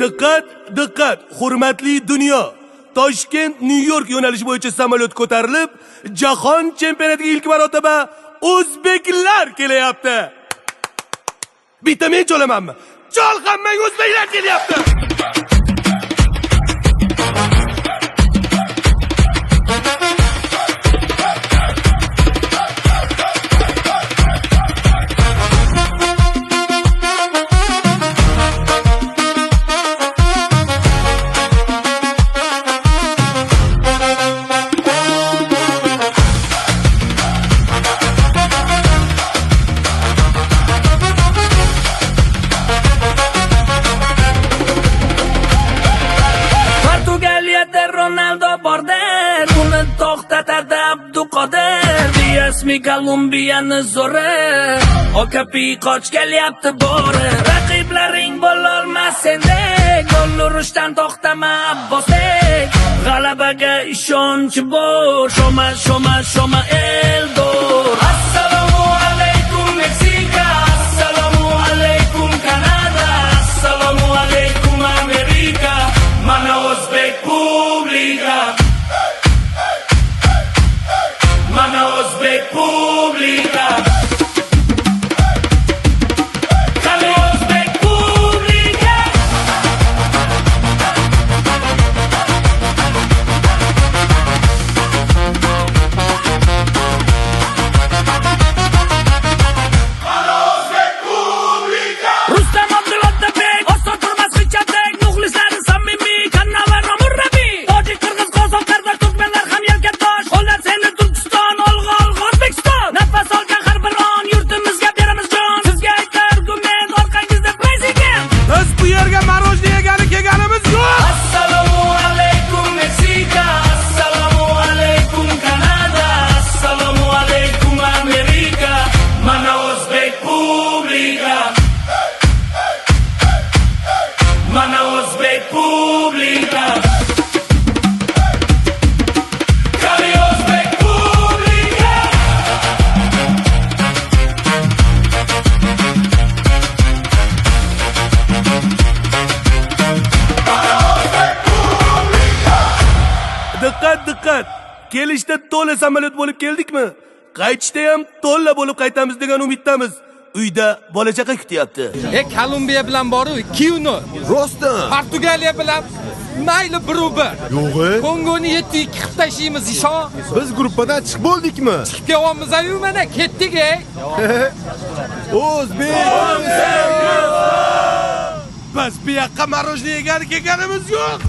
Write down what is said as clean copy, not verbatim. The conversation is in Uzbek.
Diqqat, diqqat, hurmatli dunyo. Toshkent New York yo'nalishi bo'yicha samolyot ko'tarilib, jahon chempionatiga ilk marotaba o'zbeklar kelyapti. Bitta men cholamanmi? Chol, hammang o'zbeklar kelyapti. Ronaldo border, uni to'xtatadi Abduqodir. Diasmi Kolumbiyani zo'ri, Okapi qoch kelyapti bori. Raqiblaring bo'lolmas sendek, gol urishdan to'xtama Abbosdek. G'alabaga ishonch bor, shoma shoma shoma Eldor. Assalomu alaykum Meksika, assalomu alaykum Kanada, assalomu alaykum Amerika. Mana o'zbek publika, mana o'zbek publika, qani o'zbek publika. Mana o'zbek publika. Rustam Abdullatovbek, Oston Turmas Xichatek, muxlislari samimiy, Kannavar Murrabi, tojik, qirg'iz, qozoq, qardosh, turkmanlar ham yelkatosh. Qo'llar seni Turkiston, olg'a olg'a O'zbekiston. Nafas olgan har bir on yurtimizga beramiz jon. Sizga aytar argument, orqangizda prezident. Biz bu yerga marojni yegani kelganimiz yo'q. Assalomu alaykum Meksika, assalomu alaykum Kanada, assalomu alaykum Amerika. Mana o'zbek publika, mana o'zbek publika, qani o'zbek publika. Diqqat, diqqat. Kelishda to'la samolyot bo'lib keldikmi? Qaytishda ham to'la bo'lib qaytamiz degan umiddamiz. Uyda bola chaqa kutyapti. Kolumbiya bilan boru 2-0. Rostdan. Portugaliya bilan mayli 1-1. Yo'g'i. Kongoni 7-2 qilib tashlaymiz ishon. Biz gruppadan chiqib bo'ldikmi? Chiqib kelyapmiz-ayu mana ketdik ey. O'zbek. Biz bu yoqqa marojni yegani kelganimiz yo'q.